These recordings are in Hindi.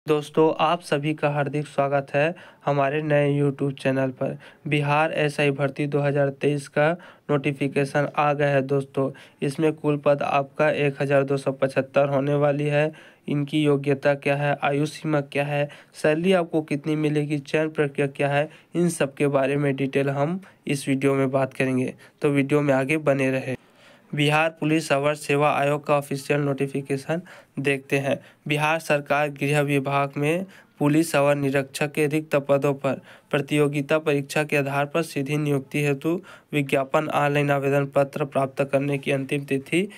दोस्तों, आप सभी का हार्दिक स्वागत है हमारे नए यूट्यूब चैनल पर। बिहार एसआई भर्ती 2023 का नोटिफिकेशन आ गया है दोस्तों। इसमें कुल पद आपका 1275 होने वाली है। इनकी योग्यता क्या है, आयु सीमा क्या है, सैलरी आपको कितनी मिलेगी, चयन प्रक्रिया क्या है, इन सब के बारे में डिटेल हम इस वीडियो में बात करेंगे। तो वीडियो में आगे बने रहे। बिहार पुलिस अवर सेवा आयोग का ऑफिशियल नोटिफिकेशन देखते हैं। बिहार सरकार गृह विभाग में पुलिस अवर निरीक्षक के रिक्त पदों पर प्रतियोगिता परीक्षा के आधार पर सीधी नियुक्ति हेतु विज्ञापन ऑनलाइन आवेदन पत्र प्राप्त करने की अंतिम तिथि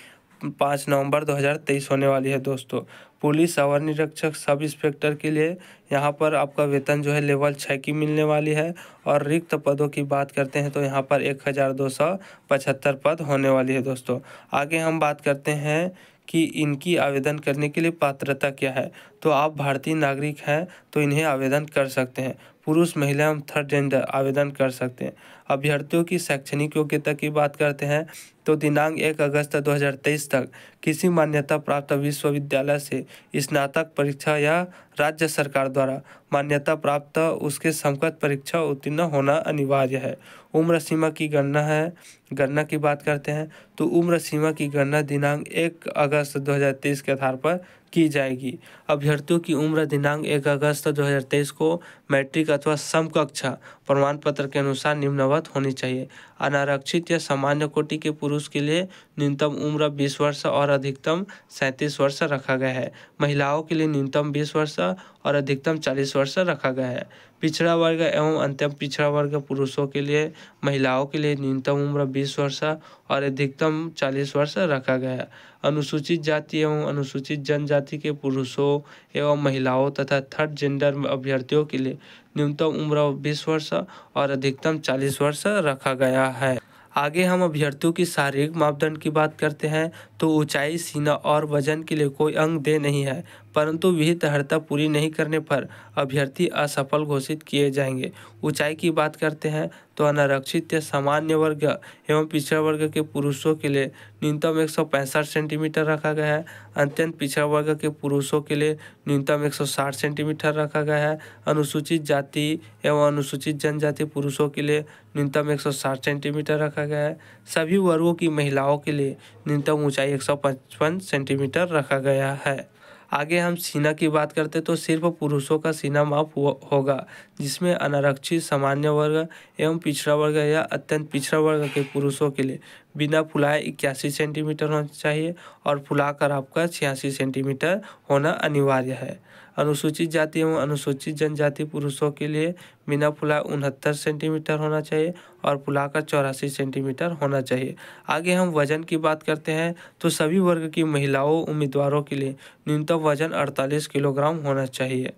5 नवंबर 2023 होने वाली है दोस्तों। पुलिस अवर निरीक्षक सब इंस्पेक्टर के लिए यहाँ पर आपका वेतन जो है लेवल 6 की मिलने वाली है। और रिक्त पदों की बात करते हैं तो यहाँ पर 1275 पद होने वाली है दोस्तों। आगे हम बात करते हैं कि इनकी आवेदन करने के लिए पात्रता क्या है। तो आप भारतीय नागरिक हैं तो इन्हें आवेदन कर सकते हैं। पुरुष, महिला एवं थर्ड जेंडर आवेदन कर सकते हैं। अभ्यर्थियों की शैक्षणिक योग्यता की बात करते हैं तो दिनांक 1 अगस्त 2023 तक किसी मान्यता प्राप्त विश्वविद्यालय से स्नातक परीक्षा या राज्य सरकार द्वारा मान्यता प्राप्त उसके समकक्ष परीक्षा उत्तीर्ण होना अनिवार्य है। उम्र सीमा की गणना की बात करते हैं तो उम्र सीमा की गणना दिनांक 1 अगस्त 2023 के आधार पर की जाएगी। अभ्यर्थियों की उम्र दिनांक 1 अगस्त 2023 को मैट्रिक अथवा समकक्ष प्रमाण पत्र के अनुसार निम्नवत होनी चाहिए। अनारक्षित या सामान्य कोटि के पुरुष के लिए न्यूनतम उम्र 20 वर्ष और अधिकतम 37 वर्ष रखा गया है। महिलाओं के लिए न्यूनतम 20 वर्ष और अधिकतम 40 वर्ष रखा गया है। पिछड़ा वर्ग एवं अंतिम पिछड़ा वर्ग पुरुषों के लिए महिलाओं के लिए न्यूनतम उम्र 20 वर्ष और अधिकतम 40 वर्ष रखा गया है। अनुसूचित जाति एवं अनुसूचित जनजाति के पुरुषों एवं महिलाओं तथा थर्ड जेंडर अभ्यर्थियों के लिए न्यूनतम उम्र 20 वर्ष और अधिकतम 40 वर्ष रखा गया है। आगे हम अभ्यर्थियों की शारीरिक मापदंड की बात करते हैं तो ऊंचाई, सीना और वजन के लिए कोई अंग देय नहीं है, परंतु विहित अर्हता पूरी नहीं करने पर अभ्यर्थी असफल घोषित किए जाएंगे। ऊंचाई की बात करते हैं तो अनारक्षित या सामान्य वर्ग एवं पिछड़ा वर्ग के पुरुषों के लिए न्यूनतम 165 सेंटीमीटर रखा गया है। अत्यंत पिछड़ा वर्ग के पुरुषों के लिए न्यूनतम 160 सेंटीमीटर रखा गया है। अनुसूचित जाति एवं अनुसूचित जनजाति पुरुषों के लिए न्यूनतम 160 सेंटीमीटर रखा गया है। सभी वर्गों की महिलाओं के लिए न्यूनतम ऊंचाई 155 सेंटीमीटर रखा गया है। आगे हम सीना की बात करते तो सिर्फ पुरुषों का सीना माप होगा, जिसमें अनारक्षित, सामान्य वर्ग एवं पिछड़ा वर्ग या अत्यंत पिछड़ा वर्ग के पुरुषों के लिए बिना फुलाए 81 सेंटीमीटर होना चाहिए और फुलाकर आपका 86 सेंटीमीटर होना अनिवार्य है। अनुसूचित जाति एवं अनुसूचित जनजाति पुरुषों के लिए बिना फुलाए 69 सेंटीमीटर होना चाहिए और फुलाकर 84 सेंटीमीटर होना चाहिए। आगे हम वजन की बात करते हैं तो सभी वर्ग की महिलाओं उम्मीदवारों के लिए न्यूनतम वजन 48 किलोग्राम होना चाहिए।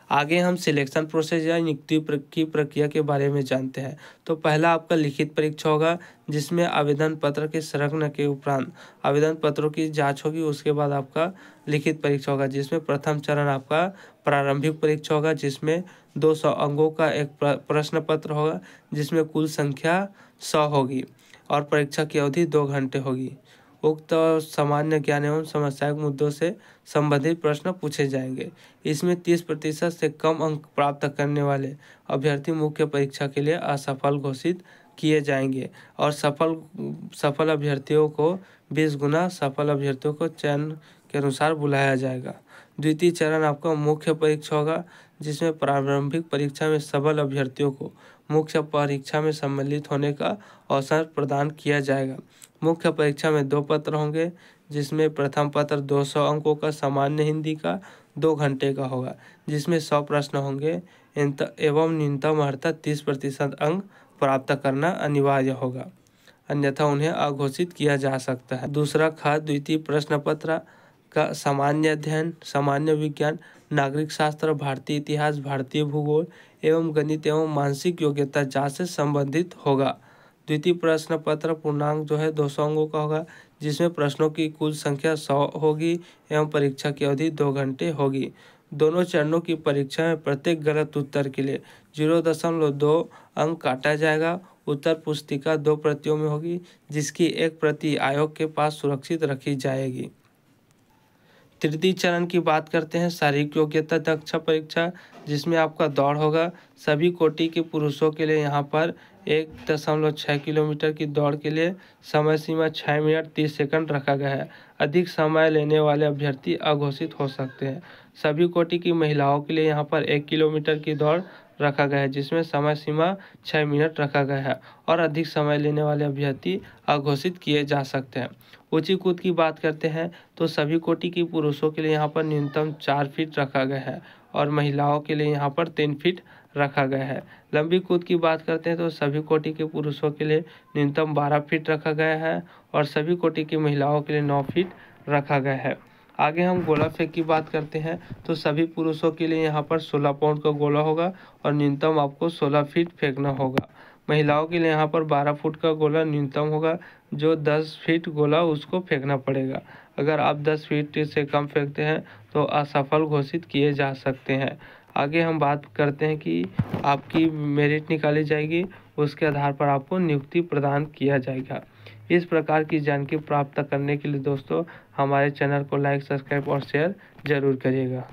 आगे हम सिलेक्शन प्रोसेस या नियुक्ति की प्रक्रिया के बारे में जानते हैं। तो पहला आपका लिखित परीक्षा होगा, जिसमें आवेदन पत्र के संलग्न के उपरांत आवेदन पत्रों की जांच होगी। उसके बाद आपका लिखित परीक्षा होगा, जिसमें प्रथम चरण आपका प्रारंभिक परीक्षा होगा, जिसमें 200 अंकों का एक प्रश्न पत्र होगा, जिसमें कुल संख्या 100 होगी और परीक्षा की अवधि 2 घंटे होगी। उक्त सामान्य ज्ञान एवं समस्यात्मक मुद्दों से संबंधित प्रश्न पूछे जाएंगे। इसमें 30% से कम अंक प्राप्त करने वाले अभ्यर्थी मुख्य परीक्षा के लिए असफल घोषित किए जाएंगे और सफल अभ्यर्थियों को 20 गुना सफल अभ्यर्थियों को चयन के अनुसार बुलाया जाएगा। द्वितीय चरण आपका मुख्य परीक्षा होगा, जिसमें प्रारंभिक परीक्षा में सफल अभ्यर्थियों को मुख्य परीक्षा में सम्मिलित होने का अवसर प्रदान किया जाएगा। मुख्य परीक्षा में 2 पत्र होंगे, जिसमें प्रथम पत्र 200 अंकों का सामान्य हिंदी का 2 घंटे का होगा, जिसमें 100 प्रश्न होंगे एवं न्यूनतम अर्थात 30% अंक प्राप्त करना अनिवार्य होगा, अन्यथा उन्हें अघोषित किया जा सकता है। दूसरा द्वितीय प्रश्न पत्र का सामान्य अध्ययन, सामान्य विज्ञान, नागरिक शास्त्र, भारतीय इतिहास, भारतीय भूगोल एवं गणित एवं मानसिक योग्यता जांच से संबंधित होगा। द्वितीय प्रश्न पत्र पूर्णांक जो है 200 अंकों का होगा, जिसमें प्रश्नों की कुल संख्या 100 होगी एवं परीक्षा की अवधि 2 घंटे होगी। दोनों चरणों की परीक्षा में प्रत्येक गलत उत्तर के लिए 0.2 अंक काटा जाएगा। उत्तर पुस्तिका 2 प्रतियों में होगी, जिसकी एक प्रति आयोग के पास सुरक्षित रखी जाएगी। तृतीय चरण की बात करते हैं, शारीरिक योग्यता दक्षता परीक्षा, जिसमें आपका दौड़ होगा। सभी कोटि के पुरुषों के लिए यहाँ पर 1.6 किलोमीटर की दौड़ के लिए समय सीमा 6 मिनट 30 सेकंड रखा गया है। अधिक समय लेने वाले अभ्यर्थी अघोषित हो सकते हैं। सभी कोटि की महिलाओं के लिए यहाँ पर 1 किलोमीटर की दौड़ रखा गया है, जिसमें समय सीमा 6 मिनट रखा गया है और अधिक समय लेने वाले अभ्यर्थी अघोषित किए जा सकते हैं। ऊंची कूद की बात करते हैं तो सभी कोटि के पुरुषों के लिए यहाँ पर न्यूनतम 4 फीट रखा गया है और महिलाओं के लिए यहाँ पर 3 फीट रखा गया है। लंबी कूद की बात करते हैं तो सभी कोटि के पुरुषों के लिए न्यूनतम 12 फीट रखा गया है और सभी कोटि की महिलाओं के लिए 9 फीट रखा गया है। आगे हम गोला फेंक की बात करते हैं तो सभी पुरुषों के लिए यहाँ पर 16 पाउंड का गोला होगा और न्यूनतम आपको 16 फीट फेंकना होगा। महिलाओं के लिए यहाँ पर 12 फुट का गोला न्यूनतम होगा, जो 10 फीट गोला उसको फेंकना पड़ेगा। अगर आप 10 फीट से कम फेंकते हैं तो असफल घोषित किए जा सकते हैं। आगे हम बात करते हैं कि आपकी मेरिट निकाली जाएगी, उसके आधार पर आपको नियुक्ति प्रदान किया जाएगा। इस प्रकार की जानकारी प्राप्त करने के लिए दोस्तों हमारे चैनल को लाइक, सब्सक्राइब और शेयर जरूर करिएगा।